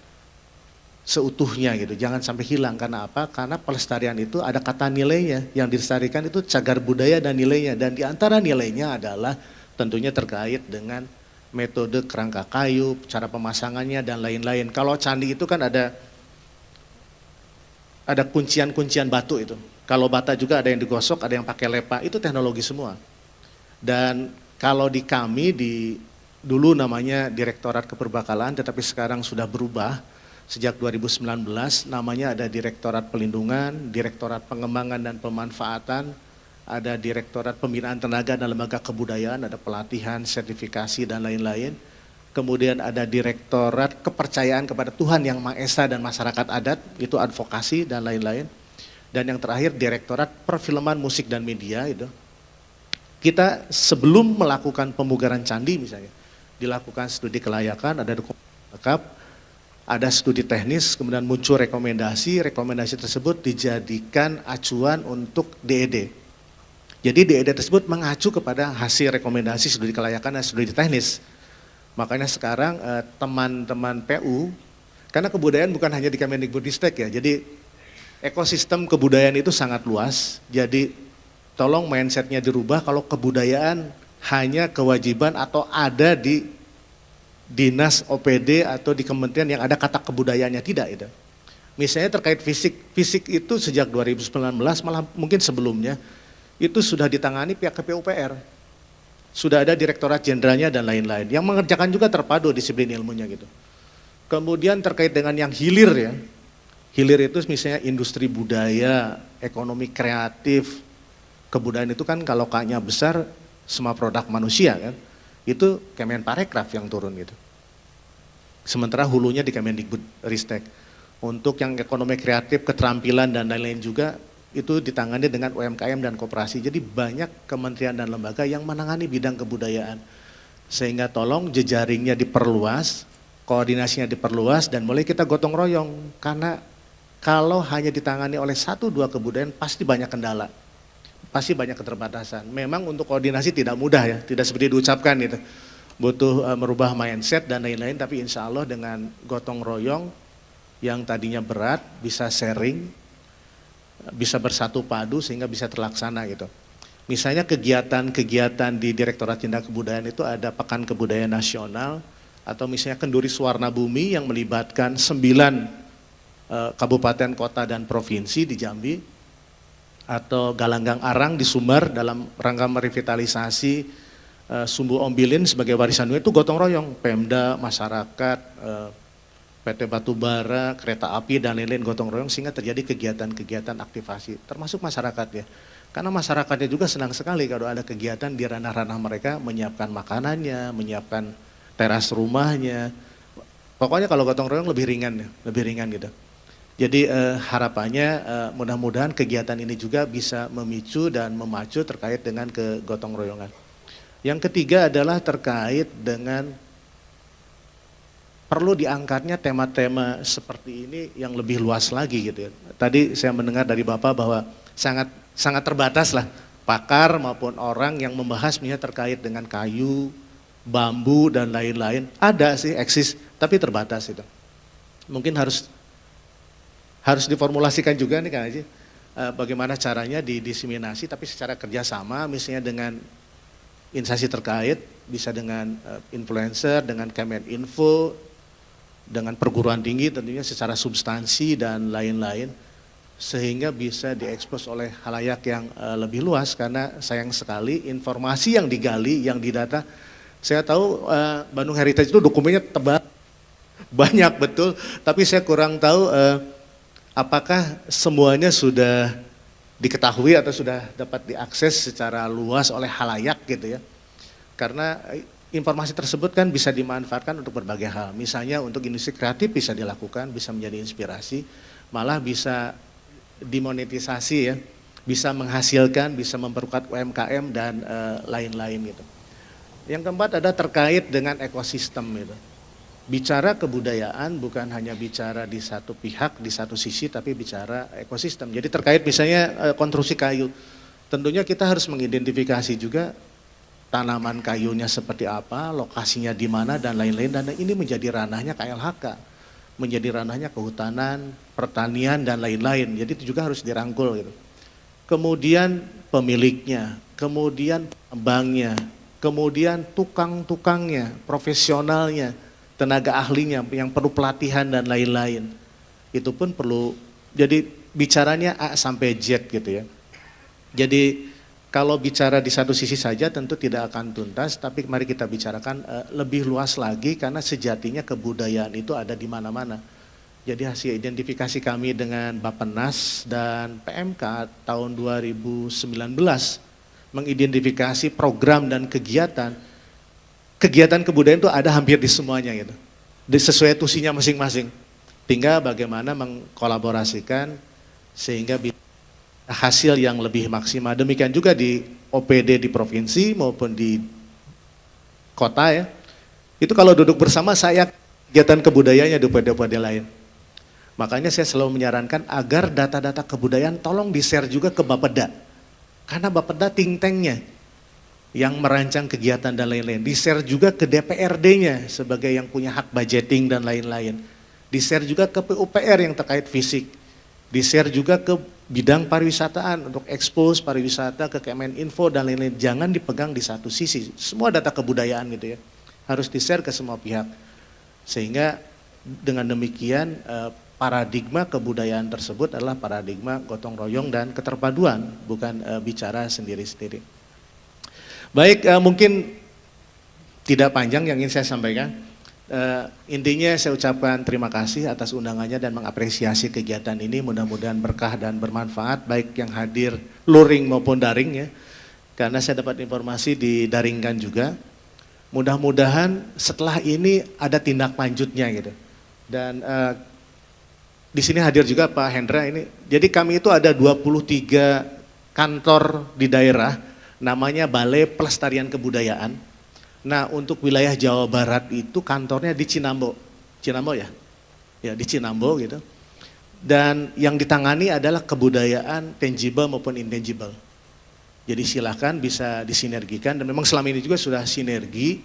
seutuhnya gitu. Jangan sampai hilang. Karena apa? Karena pelestarian itu ada kata nilainya. Yang dilestarikan itu cagar budaya dan nilainya. Dan di antara nilainya adalah tentunya terkait dengan metode kerangka kayu, cara pemasangannya dan lain-lain. Kalau candi itu kan ada kuncian-kuncian batu itu. Kalau bata juga ada yang digosok, ada yang pakai lepa, itu teknologi semua. Dan kalau di kami, dulu namanya Direktorat Keperbakalan, tetapi sekarang sudah berubah. Sejak 2019 namanya ada Direktorat Pelindungan, Direktorat Pengembangan dan Pemanfaatan, ada Direktorat Pembinaan Tenaga dan Lembaga Kebudayaan, ada pelatihan, sertifikasi dan lain-lain. Kemudian ada Direktorat Kepercayaan kepada Tuhan Yang Maha Esa dan Masyarakat Adat, itu advokasi dan lain-lain. Dan yang terakhir Direktorat Perfilman Musik dan Media itu. Kita sebelum melakukan pemugaran candi misalnya, dilakukan studi kelayakan, ada dokumen lengkap, ada studi teknis, kemudian muncul rekomendasi tersebut dijadikan acuan untuk DED. Jadi DED tersebut mengacu kepada hasil rekomendasi studi kelayakan dan studi teknis. Makanya sekarang teman-teman PU, karena kebudayaan bukan hanya di Kemendikbudristek ya, jadi ekosistem kebudayaan itu sangat luas, jadi tolong mindsetnya dirubah kalau kebudayaan hanya kewajiban atau ada di dinas OPD atau di kementerian yang ada kata kebudayaannya, tidak itu. Misalnya terkait fisik itu sejak 2019 malah mungkin sebelumnya itu sudah ditangani pihak KPUPR. Sudah ada Direktorat Jenderalnya dan lain-lain. Yang mengerjakan juga terpadu disiplin ilmunya gitu. Kemudian terkait dengan yang hilir ya. Hilir itu misalnya industri budaya, ekonomi kreatif, kebudayaan itu kan kalau K-nya besar semua produk manusia kan. Itu Kemenparekraf yang turun gitu. Sementara hulunya di Kemendikbudristek. Untuk yang ekonomi kreatif, keterampilan dan lain-lain juga itu ditangani dengan UMKM dan koperasi. Jadi banyak kementerian dan lembaga yang menangani bidang kebudayaan. Sehingga tolong jejaringnya diperluas, koordinasinya diperluas dan mulai kita gotong royong. Karena kalau hanya ditangani oleh 1-2 kebudayaan pasti banyak kendala. Pasti banyak keterbatasan. Memang untuk koordinasi tidak mudah ya, tidak seperti diucapkan gitu. Butuh merubah mindset dan lain-lain, tapi insya Allah dengan gotong royong yang tadinya berat bisa sharing, bisa bersatu padu sehingga bisa terlaksana gitu. Misalnya kegiatan-kegiatan di Direktorat Jenderal Kebudayaan itu ada Pekan Kebudayaan Nasional atau misalnya Kenduri Suwarna Bumi yang melibatkan 9 kabupaten, kota dan provinsi di Jambi, atau Galanggang Arang di Sumbar dalam rangka merevitalisasi Sumbu Ombilin sebagai warisan dunia. Itu gotong royong Pemda, masyarakat, PT Batubara, kereta api dan lain-lain gotong royong sehingga terjadi kegiatan-kegiatan aktivasi termasuk masyarakat ya. Karena masyarakatnya juga senang sekali kalau ada kegiatan di ranah-ranah mereka menyiapkan makanannya, menyiapkan teras rumahnya. Pokoknya kalau gotong royong lebih ringan gitu. Jadi harapannya mudah-mudahan kegiatan ini juga bisa memicu dan memacu terkait dengan kegotong royongan. Yang ketiga adalah terkait dengan perlu diangkatnya tema-tema seperti ini yang lebih luas lagi gitu ya. Tadi saya mendengar dari Bapak bahwa sangat terbatas lah pakar maupun orang yang membahas misalnya terkait dengan kayu, bambu dan lain-lain. Ada sih eksis tapi terbatas itu. Mungkin harus diformulasikan juga nih Kang Haji, bagaimana caranya didiseminasi tapi secara kerjasama misalnya dengan instansi terkait, bisa dengan influencer, dengan Kemeninfo, dengan perguruan tinggi tentunya secara substansi dan lain-lain, sehingga bisa diekspos oleh halayak yang lebih luas karena sayang sekali informasi yang digali, yang didata, saya tahu Bandung Heritage itu dokumennya tebal, banyak betul, tapi saya kurang tahu apakah semuanya sudah diketahui atau sudah dapat diakses secara luas oleh halayak gitu ya. Karena informasi tersebut kan bisa dimanfaatkan untuk berbagai hal. Misalnya untuk industri kreatif bisa dilakukan, bisa menjadi inspirasi, malah bisa dimonetisasi ya, bisa menghasilkan, bisa memperkuat UMKM dan lain-lain gitu. Yang keempat ada terkait dengan ekosistem gitu. Bicara kebudayaan bukan hanya bicara di satu pihak, di satu sisi, tapi bicara ekosistem. Jadi terkait misalnya konstruksi kayu, tentunya kita harus mengidentifikasi juga tanaman kayunya seperti apa, lokasinya di mana dan lain-lain. Dan ini menjadi ranahnya KLHK, menjadi ranahnya kehutanan, pertanian dan lain-lain. Jadi itu juga harus dirangkul gitu. Kemudian pemiliknya, kemudian pengembangnya, kemudian tukang-tukangnya, profesionalnya, tenaga ahlinya yang perlu pelatihan dan lain-lain. Itu pun perlu, jadi bicaranya A sampai Z gitu ya. Jadi kalau bicara di satu sisi saja tentu tidak akan tuntas, tapi mari kita bicarakan lebih luas lagi karena sejatinya kebudayaan itu ada di mana-mana. Jadi hasil identifikasi kami dengan Bappenas dan PMK tahun 2019 mengidentifikasi program dan kegiatan kebudayaan itu ada hampir di semuanya gitu. Sesuai tusinya masing-masing. Tinggal bagaimana mengkolaborasikan sehingga hasil yang lebih maksimal. Demikian juga di OPD di provinsi maupun di kota ya. Itu kalau duduk bersama saya kegiatan kebudayaannya di OPD-OPD lain. Makanya saya selalu menyarankan agar data-data kebudayaan tolong di-share juga ke Bapeda. Karena Bapeda think tank-nya yang merancang kegiatan dan lain-lain. Di-share juga ke DPRD-nya sebagai yang punya hak budgeting dan lain-lain. Di-share juga ke PUPR yang terkait fisik. Di-share juga ke bidang pariwisataan untuk expose pariwisata ke Kemeninfo dan lain-lain. Jangan dipegang di satu sisi. Semua data kebudayaan gitu ya. Harus di-share ke semua pihak. Sehingga dengan demikian paradigma kebudayaan tersebut adalah paradigma gotong royong dan keterpaduan, bukan bicara sendiri-sendiri. Baik, mungkin tidak panjang yang ingin saya sampaikan. Intinya saya ucapkan terima kasih atas undangannya dan mengapresiasi kegiatan ini. Mudah-mudahan berkah dan bermanfaat baik yang hadir luring maupun daring ya. Karena saya dapat informasi didaringkan juga. Mudah-mudahan setelah ini ada tindak lanjutnya gitu. Dan di sini hadir juga Pak Hendra ini. Jadi kami itu ada 23 kantor di daerah. Namanya Balai Pelestarian Kebudayaan. Nah untuk wilayah Jawa Barat itu kantornya di Cinambo. Cinambo ya? Ya di Cinambo gitu. Dan yang ditangani adalah kebudayaan tangible maupun intangible. Jadi silakan bisa disinergikan dan memang selama ini juga sudah sinergi.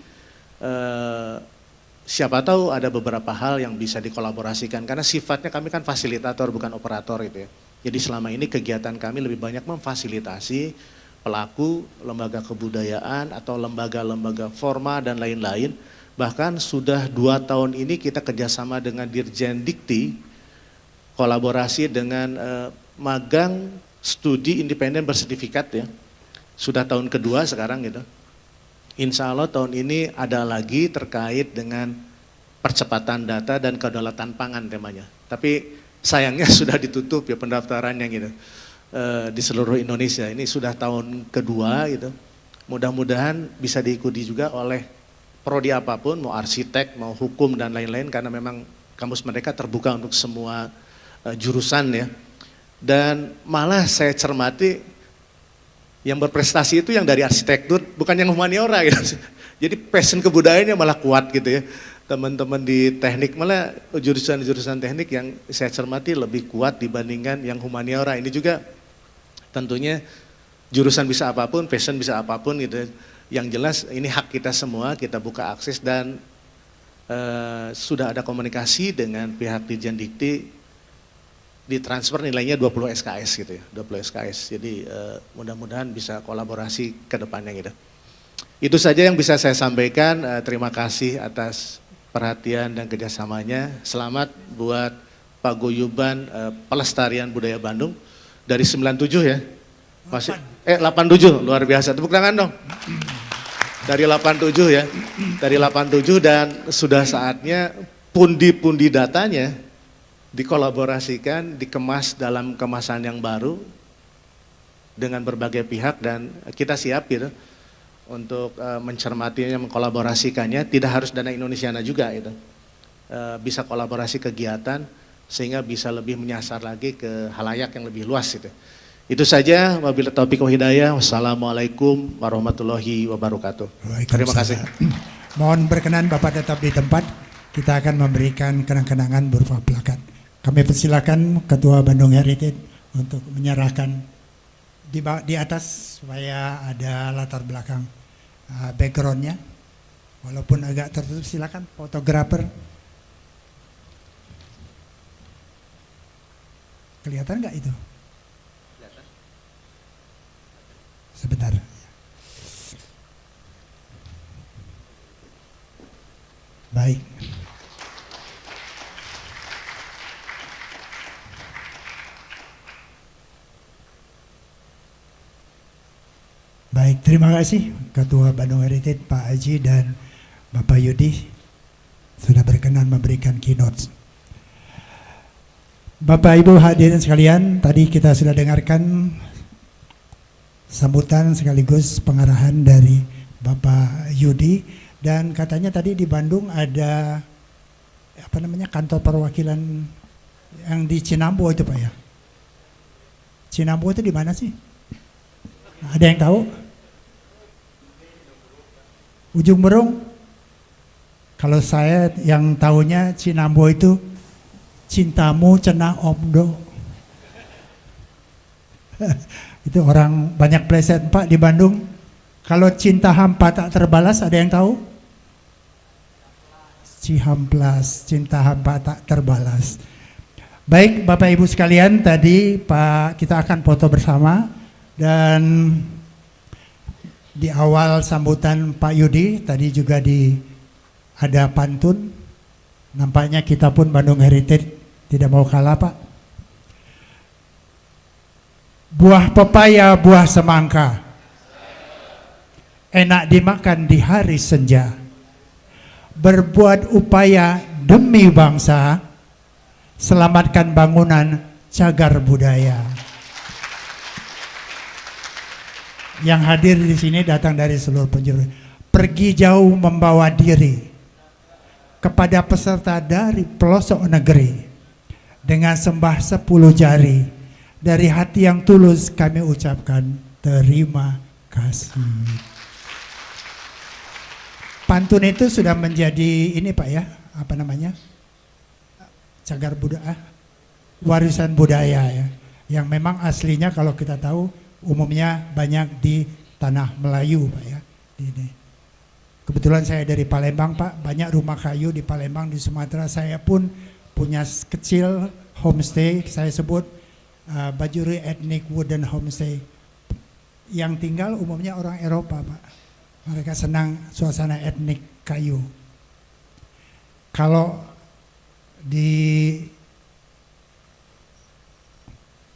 Siapa tahu ada beberapa hal yang bisa dikolaborasikan karena sifatnya kami kan fasilitator bukan operator itu ya. Jadi selama ini kegiatan kami lebih banyak memfasilitasi pelaku lembaga kebudayaan atau lembaga-lembaga formal dan lain-lain. Bahkan sudah 2 tahun ini kita kerjasama dengan Dirjen Dikti, kolaborasi dengan magang studi independen bersertifikat ya. Sudah tahun kedua sekarang gitu. Insya Allah tahun ini ada lagi terkait dengan percepatan data dan kedaulatan pangan temanya. Tapi sayangnya sudah ditutup ya pendaftarannya gitu di seluruh Indonesia. Ini sudah tahun kedua gitu. Mudah-mudahan bisa diikuti juga oleh prodi apapun, mau arsitek, mau hukum dan lain-lain, karena memang kampus mereka terbuka untuk semua jurusan ya. Dan malah saya cermati yang berprestasi itu yang dari arsitektur, bukan yang humaniora gitu. Jadi passion kebudayaannya malah kuat gitu ya. Teman-teman di teknik malah jurusan-jurusan teknik yang saya cermati lebih kuat dibandingkan yang humaniora. Ini juga tentunya jurusan bisa apapun, passion bisa apapun gitu. Yang jelas ini hak kita semua, kita buka akses dan sudah ada komunikasi dengan pihak Dirjen Dikti, ditransfer nilainya 20 SKS gitu ya, 20 SKS. Jadi mudah-mudahan bisa kolaborasi ke depannya gitu. Itu saja yang bisa saya sampaikan. Terima kasih atas perhatian dan kerjasamanya. Selamat buat Pak Guyuban Pelestarian Budaya Bandung dari 97 ya. Masih 87, luar biasa. Tepuk tangan dong. Dari 87 ya. Dari 87 dan sudah saatnya pundi-pundi datanya dikolaborasikan, dikemas dalam kemasan yang baru dengan berbagai pihak dan kita siap gitu untuk mencermatinya, mengkolaborasikannya. Tidak harus dana Indonesiana juga itu, bisa kolaborasi kegiatan sehingga bisa lebih menyasar lagi ke halayak yang lebih luas itu. Itu saja, wabillahi taufiq wal hidayah. Wassalamualaikum warahmatullahi wabarakatuh. Terima kasih. Mohon berkenan Bapak tetap di tempat, kita akan memberikan kenang-kenangan berupa plakat. Kami persilakan Ketua Bandung Heritage untuk menyerahkan di atas supaya ada latar belakang backgroundnya, walaupun agak tertutup. Silakan fotografer. Kelihatan nggak itu? Sebentar. Baik. Baik, terima kasih Ketua Bandung Heritage Pak Haji dan Bapak Yudi sudah berkenan memberikan keynote. Bapak Ibu hadirin sekalian, tadi kita sudah dengarkan sambutan sekaligus pengarahan dari Bapak Yudi, dan katanya tadi di Bandung ada kantor perwakilan yang di Cinambo itu Pak ya. Cinambo itu di mana sih? Ada yang tahu? Ujung Berung. Kalau saya yang tahunya Cinambo itu cintamu cenah omdo. Itu orang banyak pleset Pak di Bandung. Kalau cinta hampa tak terbalas, ada yang tahu? Cihamplas, cinta hampa tak terbalas. Baik Bapak Ibu sekalian, tadi Pak kita akan foto bersama. Dan di awal sambutan Pak Yudi tadi juga ada pantun. Nampaknya kita pun Bandung Heritage tidak mau kalah Pak. Buah pepaya, buah semangka, enak dimakan di hari senja. Berbuat upaya demi bangsa, selamatkan bangunan cagar budaya. Yang hadir di sini datang dari seluruh penjuru. Pergi jauh membawa diri kepada peserta dari pelosok negeri. Dengan sembah 10 jari, dari hati yang tulus kami ucapkan terima kasih. Pantun itu sudah menjadi ini Pak ya, cagar budaya, warisan budaya ya. Yang memang aslinya kalau kita tahu umumnya banyak di tanah Melayu Pak ya. Ini. Kebetulan saya dari Palembang Pak, banyak rumah kayu di Palembang, di Sumatera. Saya pun punya kecil homestay, saya sebut Bajuri Ethnic Wooden Homestay. Yang tinggal umumnya orang Eropa Pak. Mereka senang suasana etnik kayu. Kalau di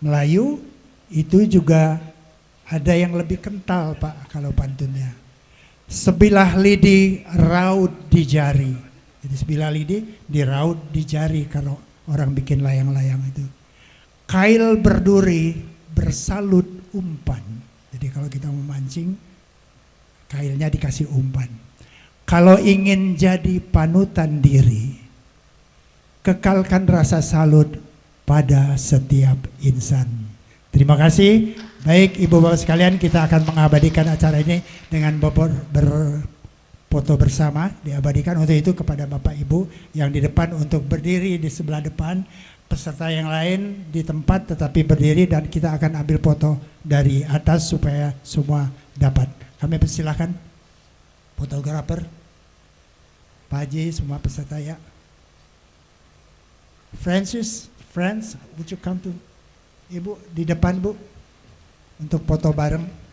Melayu itu juga ada yang lebih kental Pak kalau pantunnya. Sebilah lidi raut di jari. Jadi sebilah lidi diraut di jari kalau orang bikin layang-layang itu. Kail berduri bersalut umpan. Jadi kalau kita memancing, kailnya dikasih umpan. Kalau ingin jadi panutan diri, kekalkan rasa salut pada setiap insan. Terima kasih. Baik Ibu Bapak sekalian, kita akan mengabadikan acara ini dengan berfoto bersama, diabadikan. Untuk itu kepada Bapak Ibu yang di depan untuk berdiri di sebelah depan, peserta yang lain di tempat tetapi berdiri, dan kita akan ambil foto dari atas supaya semua dapat. Kami persilahkan fotografer, Pak Haji, semua peserta ya. Francis, would you come to Ibu di depan Bu untuk foto bareng.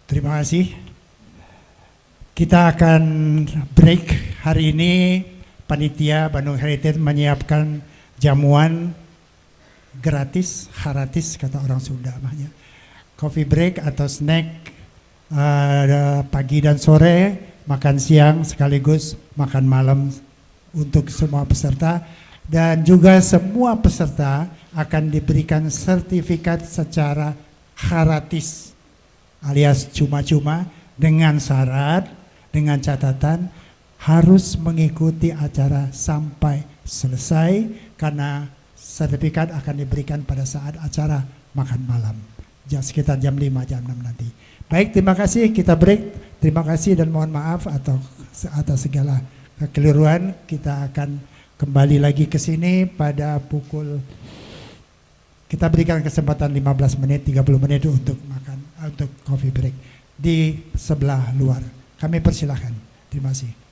Terima kasih. Kita akan break hari ini. Panitia Bandung Heritage menyiapkan jamuan gratis, haratis kata orang Sunda namanya. Coffee break atau snack pagi dan sore, makan siang sekaligus makan malam untuk semua peserta, dan juga semua peserta akan diberikan sertifikat secara haratis alias cuma-cuma, dengan syarat, dengan catatan harus mengikuti acara sampai selesai, karena sertifikat akan diberikan pada saat acara makan malam sekitar jam 5, jam 6 nanti. Baik, terima kasih, kita break. Terima kasih dan mohon maaf atas segala kekeliruan. Kita akan kembali lagi ke sini pada pukul, kita berikan kesempatan 15 menit, 30 menit untuk makan, untuk coffee break di sebelah luar. Kami persilahkan. Terima kasih.